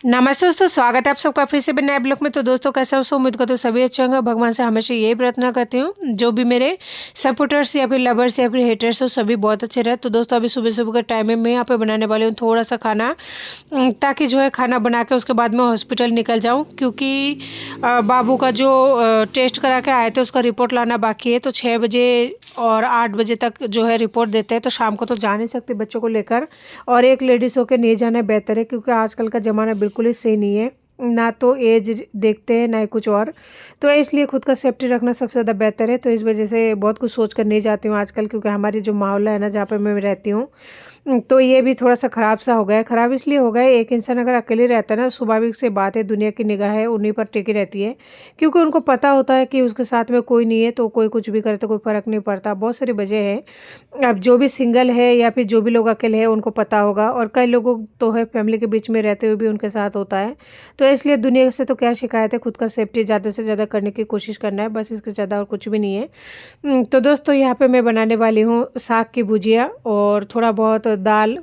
नमस्ते दोस्तों, स्वागत है आप सबका फिर से नए ब्लॉग में। तो दोस्तों कैसे हो? उम्मीद करते हो सभी अच्छे होंगे। भगवान से हमेशा यही प्रार्थना करती हूँ जो भी मेरे सपोर्टर्स या फिर लवर्स या फिर हेटर्स हो सभी बहुत अच्छे रहे। तो दोस्तों अभी सुबह सुबह का टाइम में मैं यहाँ पे बनाने वाली हूँ थोड़ा सा खाना, ताकि जो है खाना बना के उसके बाद मैं हॉस्पिटल निकल जाऊँ, क्योंकि बाबू का जो टेस्ट करा के आए थे उसका रिपोर्ट लाना बाकी है। तो 6 बजे और 8 बजे तक जो है रिपोर्ट देते हैं, तो शाम को तो जा नहीं सकते बच्चों को लेकर, और एक लेडीज़ होकर नहीं जाना बेहतर है, क्योंकि आजकल का ज़माना बिल्कुल ही सही नहीं है। ना तो एज देखते हैं ना ही कुछ और, तो इसलिए खुद का सेफ्टी रखना सबसे ज़्यादा बेहतर है। तो इस वजह से बहुत कुछ सोच कर नहीं जाती हूँ आजकल, क्योंकि हमारी जो माहौल है ना जहाँ पे मैं रहती हूँ, तो ये भी थोड़ा सा ख़राब सा हो गया है। ख़राब इसलिए हो गया है, एक इंसान अगर अकेले रहता है ना, स्वाभाविक सी बात है, दुनिया की निगाहें उन्हीं पर टिकी रहती है, क्योंकि उनको पता होता है कि उसके साथ में कोई नहीं है, तो कोई कुछ भी करे तो कोई फ़र्क नहीं पड़ता। बहुत सारी वजह है। अब जो भी सिंगल है या फिर जो भी लोग अकेले हैं उनको पता होगा, और कई लोगों तो है फैमिली के बीच में रहते हुए भी उनके साथ होता है। तो इसलिए दुनिया से तो क्या शिकायत है, खुद का सेफ्टी ज़्यादा से ज़्यादा करने की कोशिश करना है, बस इसके ज़्यादा और कुछ भी नहीं है। तो दोस्तों यहाँ पे मैं बनाने वाली हूँ साग की भुजिया और थोड़ा बहुत दाल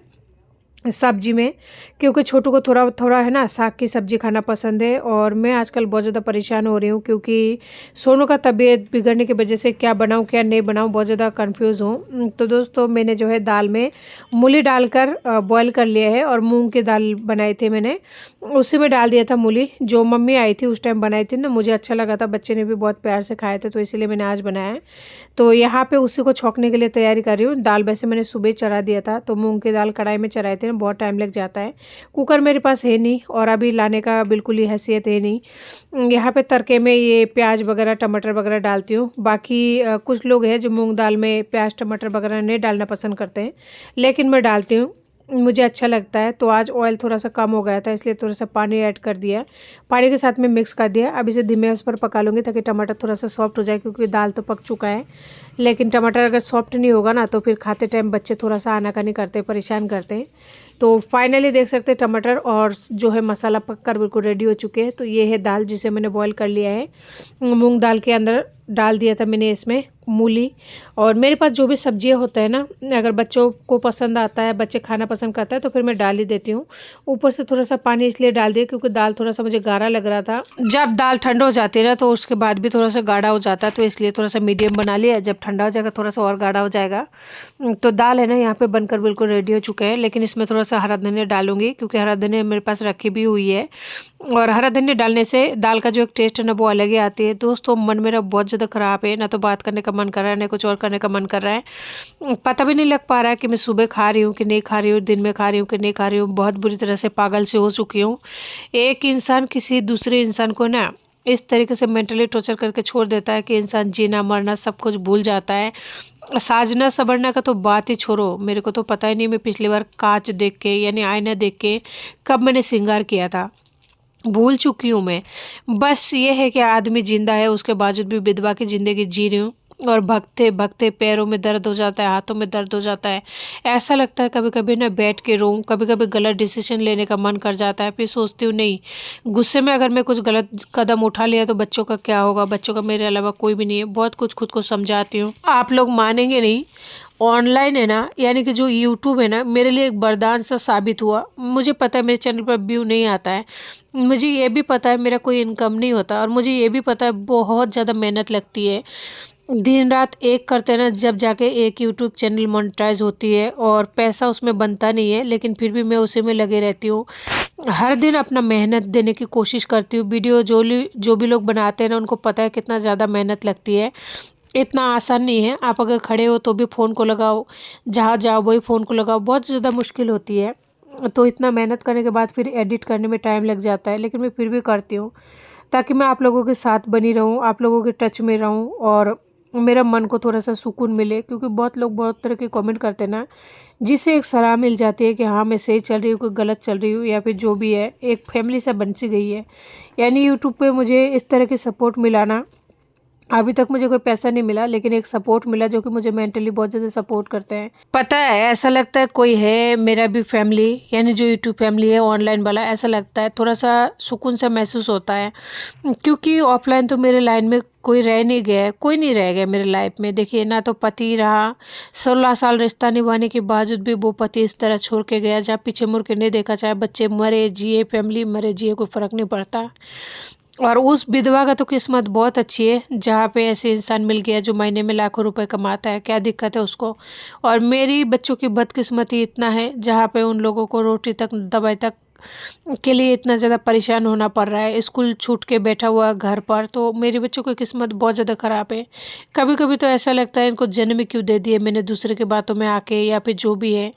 सब्जी में, क्योंकि छोटू को थोड़ा थोड़ा है ना साग की सब्जी खाना पसंद है। और मैं आजकल बहुत ज़्यादा परेशान हो रही हूँ, क्योंकि सोनू का तबीयत बिगड़ने की वजह से क्या बनाऊँ क्या नहीं बनाऊँ, बहुत ज़्यादा कंफ्यूज हूँ। तो दोस्तों मैंने जो है दाल में मूली डालकर बॉईल कर लिया है, और मूंग की दाल बनाई थी मैंने, उसी में डाल दिया था मूली। जो मम्मी आई थी उस टाइम बनाई थी ना, मुझे अच्छा लगा था, बच्चे ने भी बहुत प्यार से खाए थे, तो इसीलिए मैंने आज बनाया है। तो यहाँ पे उसी को छौंकने के लिए तैयारी कर रही हूँ। दाल वैसे मैंने सुबह चढ़ा दिया था, तो मूंग की दाल कढ़ाई में चढ़ाए थे ना, बहुत टाइम लग जाता है। कुकर मेरे पास है नहीं, और अभी लाने का बिल्कुल ही हैसियत है नहीं। यहाँ पे तड़के में ये प्याज वगैरह टमाटर वगैरह डालती हूँ। बाकी कुछ लोग हैं जो मूंग दाल में प्याज टमाटर वगैरह नहीं डालना पसंद करते हैं, लेकिन मैं डालती हूँ, मुझे अच्छा लगता है। तो आज ऑयल थोड़ा सा कम हो गया था, इसलिए थोड़ा सा पानी ऐड कर दिया, पानी के साथ में मिक्स कर दिया। अब इसे धीमे आंच पर पका लूँगी, ताकि टमाटर थोड़ा सा सॉफ्ट हो जाए, क्योंकि दाल तो पक चुका है। लेकिन टमाटर अगर सॉफ्ट नहीं होगा ना, तो फिर खाते टाइम बच्चे थोड़ा सा आनाकानी करते हैं, परेशान करते हैं। तो फाइनली देख सकते हैं टमाटर और जो है मसाला पककर बिल्कुल रेडी हो चुके हैं। तो ये है दाल जिसे मैंने बॉईल कर लिया है। मूंग दाल के अंदर डाल दिया था मैंने इसमें मूली, और मेरे पास जो भी सब्जियां होता है ना, अगर बच्चों को पसंद आता है, बच्चे खाना पसंद करता है, तो फिर मैं डाल ही देती हूँ। ऊपर से थोड़ा सा पानी इसलिए डाल दिया क्योंकि दाल थोड़ा सा मुझे गाढ़ा लग रहा था। जब दाल ठंड हो जाती है ना, तो उसके बाद भी थोड़ा सा गाढ़ा हो जाता है, तो इसलिए थोड़ा सा मीडियम बना लिया। जब ठंडा हो जाएगा थोड़ा सा और गाढ़ा हो जाएगा। तो दाल है ना यहाँ पे बनकर बिल्कुल रेडी हो चुका है, लेकिन इसमें थोड़ा सा हरा धनिया डालूंगी, क्योंकि हरा धनिया मेरे पास रखी भी हुई है, और हरा धनिया डालने से दाल का जो एक टेस्ट है ना वो अलग ही आती है। दोस्तों मन मेरा बहुत ज़्यादा ख़राब है, ना तो बात करने का मन कर रहा है, ना कुछ और करने का मन कर रहा है। पता भी नहीं लग पा रहा है कि मैं सुबह खा रही हूँ कि नहीं खा रही हूँ, दिन में खा रही हूँ कि नहीं खा रही हूँ। बहुत बुरी तरह से पागल से हो चुकी हूँ। एक इंसान किसी दूसरे इंसान को ना इस तरीके से मेंटली टॉर्चर करके छोड़ देता है कि इंसान जीना मरना सब कुछ भूल जाता है। साजना संवरना का तो बात ही छोड़ो, मेरे को तो पता ही नहीं मैं पिछली बार कांच देख के यानी आईना देख के कब मैंने श्रृंगार किया था, भूल चुकी हूँ मैं। बस ये है कि आदमी जिंदा है, उसके बावजूद भी विधवा की ज़िंदगी जी रही हूँ, और भगते भगते पैरों में दर्द हो जाता है, हाथों में दर्द हो जाता है। ऐसा लगता है कभी कभी ना बैठ के रोऊं, कभी कभी गलत डिसीजन लेने का मन कर जाता है। फिर सोचती हूँ नहीं, गुस्से में अगर मैं कुछ गलत कदम उठा लिया तो बच्चों का क्या होगा, बच्चों का मेरे अलावा कोई भी नहीं है। बहुत कुछ खुद को समझाती हूँ। आप लोग मानेंगे नहीं, ऑनलाइन है ना, यानी कि जो यूट्यूब है ना, मेरे लिए एक वरदान सा साबित हुआ। मुझे पता है मेरे चैनल पर व्यू नहीं आता है, मुझे ये भी पता है मेरा कोई इनकम नहीं होता, और मुझे ये भी पता है बहुत ज़्यादा मेहनत लगती है। दिन रात एक करते ना, जब जाके एक यूट्यूब चैनल मोनेटाइज होती है, और पैसा उसमें बनता नहीं है, लेकिन फिर भी मैं उसी में लगे रहती हूँ। हर दिन अपना मेहनत देने की कोशिश करती हूँ। वीडियो जो भी लोग बनाते हैं ना, उनको पता है कितना ज़्यादा मेहनत लगती है। इतना आसान नहीं है। आप अगर खड़े हो तो भी फ़ोन को लगाओ, जहाँ जाओ वही फ़ोन को लगाओ, बहुत ज़्यादा मुश्किल होती है। तो इतना मेहनत करने के बाद फिर एडिट करने में टाइम लग जाता है, लेकिन मैं फिर भी करती हूँ, ताकि मैं आप लोगों के साथ बनी रहूँ, आप लोगों के टच में रहूँ, और मेरा मन को थोड़ा सा सुकून मिले। क्योंकि बहुत लोग बहुत तरह के कमेंट करते हैं ना, जिससे एक सलाह मिल जाती है कि हाँ मैं सही चल रही हूँ, कोई गलत चल रही हूँ, या फिर जो भी है, एक फैमिली सा बन सी गई है। यानी यूट्यूब पे मुझे इस तरह की सपोर्ट मिला ना, अभी तक मुझे कोई पैसा नहीं मिला, लेकिन एक सपोर्ट मिला जो कि मुझे मेंटली बहुत ज़्यादा सपोर्ट करते हैं। पता है, ऐसा लगता है कोई है मेरा भी फैमिली, यानी जो यूट्यूब फैमिली है ऑनलाइन वाला, ऐसा लगता है, थोड़ा सा सुकून सा महसूस होता है। क्योंकि ऑफलाइन तो मेरे लाइन में कोई रह नहीं गया है, कोई नहीं रह गया मेरे लाइफ में। देखिए, ना तो पति रहा, 16 साल रिश्ता निभाने के बावजूद भी वो पति इस तरह छोड़ के गया, जहाँ पीछे मुड़ के नहीं देखा, चाहे बच्चे मरे जिए, फैमिली मरे जिए, कोई फ़र्क नहीं पड़ता। और उस विधवा का तो किस्मत बहुत अच्छी है, जहाँ पे ऐसे इंसान मिल गया जो महीने में लाखों रुपए कमाता है, क्या दिक्कत है उसको। और मेरी बच्चों की बदकिस्मती इतना है, जहाँ पे उन लोगों को रोटी तक, दवाई तक के लिए इतना ज़्यादा परेशान होना पड़ रहा है, स्कूल छूट के बैठा हुआ घर पर। तो मेरे बच्चों की किस्मत बहुत ज़्यादा ख़राब है। कभी कभी तो ऐसा लगता है इनको जन्म ही क्यों दे दिए मैंने दूसरे की बातों में आके, या फिर जो भी है।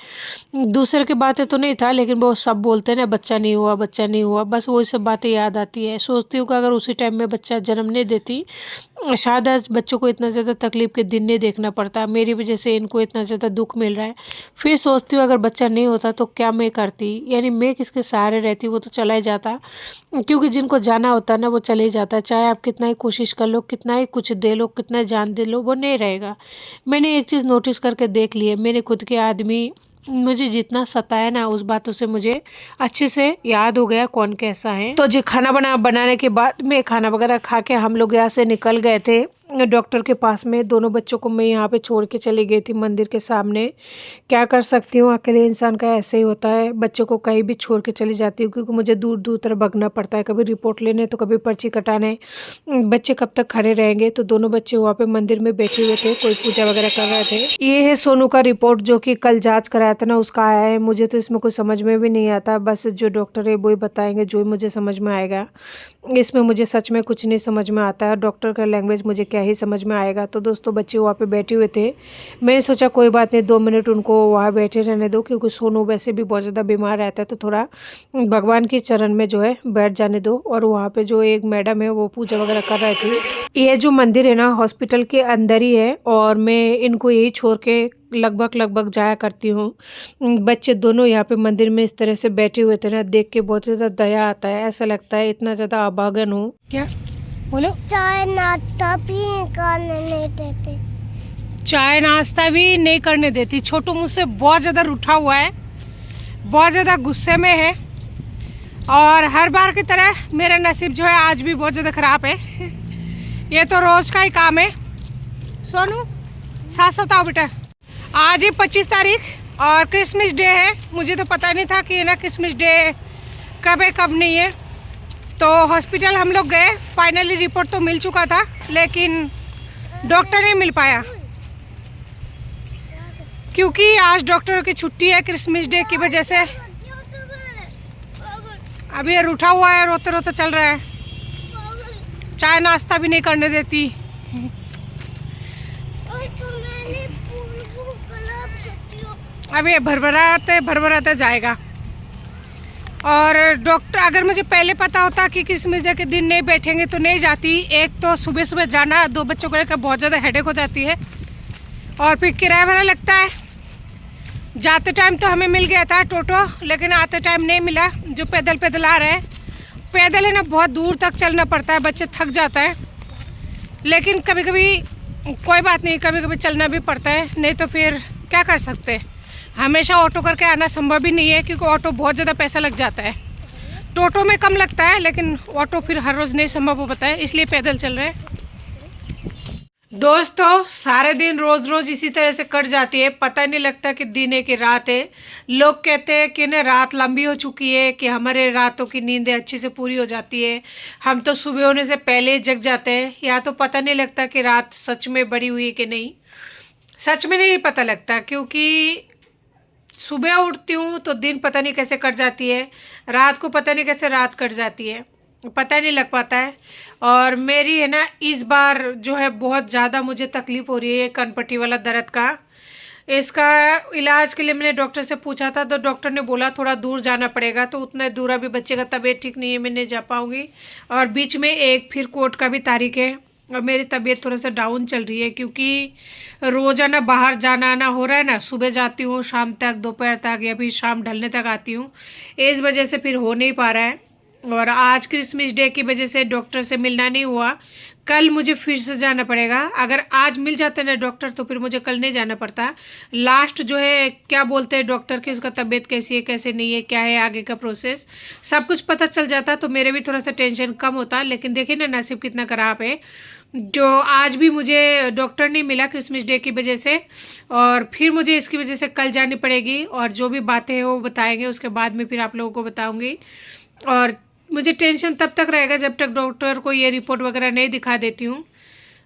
दूसरे की बातें तो नहीं था, लेकिन वो सब बोलते हैं ना, बच्चा नहीं हुआ, बच्चा नहीं हुआ, बस वही सब बातें याद आती है। सोचती हूँ कि अगर उसी टाइम में बच्चा जन्म नहीं देती, शायद आज बच्चों को इतना ज़्यादा तकलीफ के दिन नहीं देखना पड़ता, मेरी वजह से इनको इतना ज़्यादा दुख मिल रहा है। फिर सोचती हूँ अगर बच्चा नहीं होता तो क्या मैं करती, यानी मैं किसके सहारे रहती, वो तो चला ही जाता। क्योंकि जिनको जाना होता है ना, वो चले ही जाता है, चाहे आप कितना ही कोशिश कर लो, कितना ही कुछ दे लो, कितना जान दे लो, वो नहीं रहेगा। मैंने एक चीज़ नोटिस करके देख ली है, मेरे खुद के आदमी मुझे जितना सताया ना, उस बातों से मुझे अच्छे से याद हो गया कौन कैसा है। तो जी, खाना बनाने के बाद में खाना वगैरह खा के हम लोग यहाँ से निकल गए थे डॉक्टर के पास में। दोनों बच्चों को मैं यहाँ पे छोड़ के चली गई थी मंदिर के सामने। क्या कर सकती हूँ, अकेले इंसान का ऐसे ही होता है, बच्चों को कहीं भी छोड़ के चली जाती हूँ, क्योंकि मुझे दूर दूर तक भगना पड़ता है, कभी रिपोर्ट लेने तो कभी पर्ची कटाने। बच्चे कब तक खड़े रहेंगे। तो दोनों बच्चे वहाँ पे मंदिर में बैठे हुए थे, कोई पूजा वगैरह कर रहे थे। ये है सोनू का रिपोर्ट, जो कि कल जाँच कराया था ना, उसका आया है। मुझे तो इसमें कुछ समझ में भी नहीं आता, बस जो डॉक्टर है वो ही बताएंगे, जो मुझे समझ में आएगा। इसमें मुझे सच में कुछ नहीं समझ में आता है, डॉक्टर का लैंग्वेज मुझे क्या ही समझ में आएगा। तो दोस्तों, बच्चे वहाँ पे बैठे हुए थे, मैंने सोचा कोई बात नहीं, 2 मिनट उनको वहाँ बैठे रहने दो, क्योंकि सोनू वैसे भी बहुत ज़्यादा बीमार रहता है, तो थोड़ा भगवान के चरण में जो है बैठ जाने दो। और वहाँ पे जो एक मैडम है वो पूजा वगैरह कर रही थी। ये जो मंदिर है ना, हॉस्पिटल के अंदर ही है, और मैं इनको यही छोड़ के लगभग जाया करती हूँ। बच्चे दोनों यहाँ पे मंदिर में इस तरह से बैठे हुए थे ना, देख के बहुत ज़्यादा दया आता है, ऐसा लगता है इतना ज़्यादा अभागन हूँ। क्या बोलो? चाय नाश्ता भी करने नहीं देते। चाय नाश्ता भी नहीं करने देती। छोटू मुझसे बहुत ज़्यादा रूठा हुआ है, बहुत ज़्यादा गुस्से में है, और हर बार की तरह मेरा नसीब जो है आज भी बहुत ज़्यादा ख़राब है। ये तो रोज़ का ही काम है। सोनू, साथ साथ आओ बेटा। आज ही 25 तारीख और क्रिसमस डे है। मुझे तो पता नहीं था कि ना क्रिसमस डे कब है कब नहीं है। तो हॉस्पिटल हम लोग गए, फाइनली रिपोर्ट तो मिल चुका था, लेकिन डॉक्टर नहीं मिल पाया, क्योंकि आज डॉक्टरों की छुट्टी है क्रिसमस डे की वजह से। अभी ये रूठा हुआ है, रोते रोते चल रहा है, चाय नाश्ता भी नहीं करने देती। अभी भरभराते जाएगा। और डॉक्टर, अगर मुझे पहले पता होता कि क्रिसमस डे के दिन नहीं बैठेंगे तो नहीं जाती। एक तो सुबह सुबह जाना 2 बच्चों को लेकर बहुत ज़्यादा हेडेक हो जाती है, और फिर किराया भाड़ा लगता है। जाते टाइम तो हमें मिल गया था टोटो, लेकिन आते टाइम नहीं मिला। जो पैदल आ रहे हैं, पैदल है ना, बहुत दूर तक चलना पड़ता है, बच्चे थक जाता है। लेकिन कभी कभी कोई बात नहीं, कभी कभी चलना भी पड़ता है, नहीं तो फिर क्या कर सकते हैं। हमेशा ऑटो करके आना संभव भी नहीं है, क्योंकि ऑटो बहुत ज़्यादा पैसा लग जाता है। टोटो में कम लगता है, लेकिन ऑटो फिर हर रोज़ नहीं संभव हो पाता है, इसलिए पैदल चल रहे हैं। दोस्तों, सारे दिन रोज़ इसी तरह से कट जाती है, पता नहीं लगता कि दिन है कि रात है। लोग कहते हैं कि ना रात लंबी हो चुकी है, कि हमारे रातों की नींदें अच्छे से पूरी हो जाती है, हम तो सुबह होने से पहले ही जग जाते हैं। या तो पता नहीं लगता कि रात सच में बड़ी हुई है कि नहीं, सच में नहीं पता लगता, क्योंकि सुबह उठती हूँ तो दिन पता नहीं कैसे कट जाती है, रात को पता नहीं कैसे रात कट जाती है, पता नहीं लग पाता है। और मेरी है ना, इस बार जो है बहुत ज़्यादा मुझे तकलीफ़ हो रही है कनपट्टी वाला दर्द का। इसका इलाज के लिए मैंने डॉक्टर से पूछा था, तो डॉक्टर ने बोला थोड़ा दूर जाना पड़ेगा। तो उतना दूर अभी बच्चे का तबीयत ठीक नहीं है, मैं नहीं जा पाऊँगी। और बीच में एक फिर कोर्ट का भी तारीख है, और मेरी तबीयत थोड़ा सा डाउन चल रही है, क्योंकि रोज़ाना बाहर जाना आना हो रहा है ना। सुबह जाती हूँ, शाम तक, दोपहर तक, या फिर शाम ढलने तक आती हूँ। इस वजह से फिर हो नहीं पा रहा है। और आज क्रिसमस डे की वजह से डॉक्टर से मिलना नहीं हुआ। कल मुझे फिर से जाना पड़ेगा। अगर आज मिल जाता ना डॉक्टर तो फिर मुझे कल नहीं जाना पड़ता। लास्ट जो है क्या बोलते हैं डॉक्टर की, उसका तबीयत कैसी है कैसे नहीं है, क्या है आगे का प्रोसेस, सब कुछ पता चल जाता तो मेरे भी थोड़ा सा टेंशन कम होता। लेकिन देखिए ना नसीब कितना ख़राब है, जो आज भी मुझे डॉक्टर नहीं मिला क्रिसमस डे की वजह से, और फिर मुझे इसकी वजह से कल जानी पड़ेगी। और जो भी बातें हैं वो बताएंगे, उसके बाद में फिर आप लोगों को बताऊंगी। और मुझे टेंशन तब तक रहेगा जब तक डॉक्टर को ये रिपोर्ट वगैरह नहीं दिखा देती हूँ।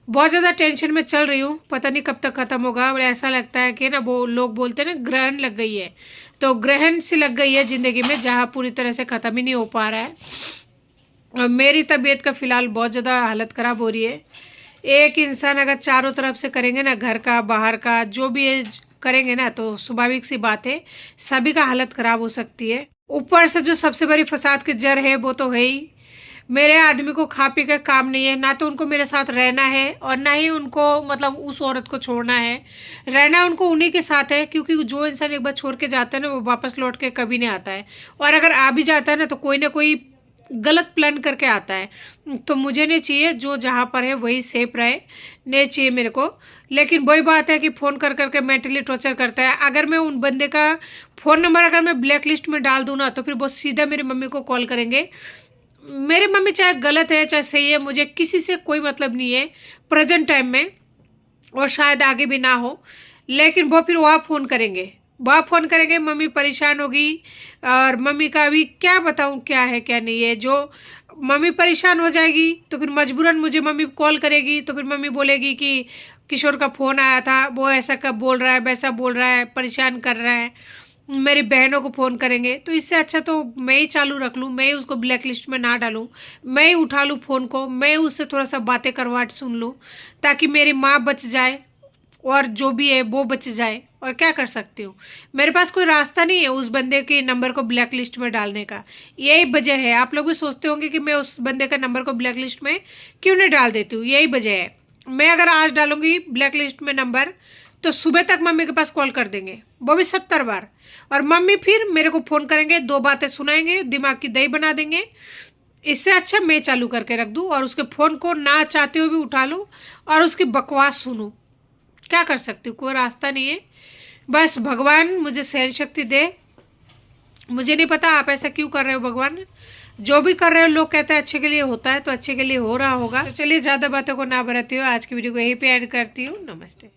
बहुत ज़्यादा टेंशन में चल रही हूँ, पता नहीं कब तक ख़त्म होगा। और ऐसा लगता है कि ना वो लोग बोलते हैं ना ग्रहण लग गई है, तो ग्रहण सी लग गई है ज़िंदगी में, जहाँ पूरी तरह से ख़त्म ही नहीं हो पा रहा है। और मेरी तबीयत का फ़िलहाल बहुत ज़्यादा हालत ख़राब हो रही है। एक इंसान अगर चारों तरफ से करेंगे ना, घर का बाहर का जो भी है करेंगे ना, तो स्वाभाविक सी बात है सभी का हालत ख़राब हो सकती है। ऊपर से जो सबसे बड़ी फसाद की जड़ है वो तो है ही, मेरे आदमी को खा पी कर काम नहीं है, ना तो उनको मेरे साथ रहना है और ना ही उनको मतलब उस औरत को छोड़ना है। रहना उनको उन्हीं के साथ है, क्योंकि जो इंसान एक बार छोड़ के जाता है ना वो वापस लौट के कभी नहीं आता है। और अगर आ भी जाता है ना तो कोई ना कोई गलत प्लान करके आता है। तो मुझे नहीं चाहिए, जो जहाँ पर है वही सेफ रहे, नहीं चाहिए मेरे को। लेकिन वही बात है कि फ़ोन कर करके मेंटली टॉर्चर करता है। अगर मैं उन बंदे का फ़ोन नंबर अगर मैं ब्लैक लिस्ट में डाल दूँ ना तो फिर वो सीधा मेरी मम्मी को कॉल करेंगे। मेरी मम्मी चाहे गलत है चाहे सही है, मुझे किसी से कोई मतलब नहीं है प्रेजेंट टाइम में, और शायद आगे भी ना हो। लेकिन वो फिर वहाँ फ़ोन करेंगे, वहाँ फ़ोन करेंगे, मम्मी परेशान होगी। और मम्मी का अभी क्या बताऊँ क्या है क्या नहीं है, जो मम्मी परेशान हो जाएगी तो फिर मजबूरन मुझे मम्मी कॉल करेगी। तो फिर मम्मी बोलेगी कि किशोर का फ़ोन आया था, वो ऐसा कब बोल रहा है, वैसा बोल रहा है, परेशान कर रहा है। मेरी बहनों को फ़ोन करेंगे, तो इससे अच्छा तो मैं ही चालू रख लूँ, मैं ही उसको ब्लैक लिस्ट में ना डालूँ, मैं ही उठा लूँ फ़ोन को, मैं उससे थोड़ा सा बातें करवाट सुन लूँ, ताकि मेरी माँ बच जाए और जो भी है वो बच जाए। और क्या कर सकती हूँ, मेरे पास कोई रास्ता नहीं है उस बंदे के नंबर को ब्लैक लिस्ट में डालने का। यही वजह है, आप लोग भी सोचते होंगे कि मैं उस बंदे का नंबर को ब्लैक लिस्ट में क्यों नहीं डाल देती हूँ, यही वजह है। मैं अगर आज डालूंगी ब्लैक लिस्ट में नंबर तो सुबह तक मम्मी के पास कॉल कर देंगे, वो भी 70 बार। और मम्मी फिर मेरे को फ़ोन करेंगे, 2 बातें सुनाएंगे, दिमाग की दही बना देंगे। इससे अच्छा मैं चालू करके रख दूँ और उसके फ़ोन को ना चाहते हुए भी उठा लूँ और उसकी बकवास सुनूँ। क्या कर सकती हूँ, कोई रास्ता नहीं है। बस भगवान मुझे सहन शक्ति दे। मुझे नहीं पता आप ऐसा क्यों कर रहे हो भगवान, जो भी कर रहे हो लोग कहते हैं अच्छे के लिए होता है, तो अच्छे के लिए हो रहा होगा। तो चलिए ज़्यादा बातों को ना बरती हो, आज की वीडियो को यहीं पे एंड करती हूँ। नमस्ते।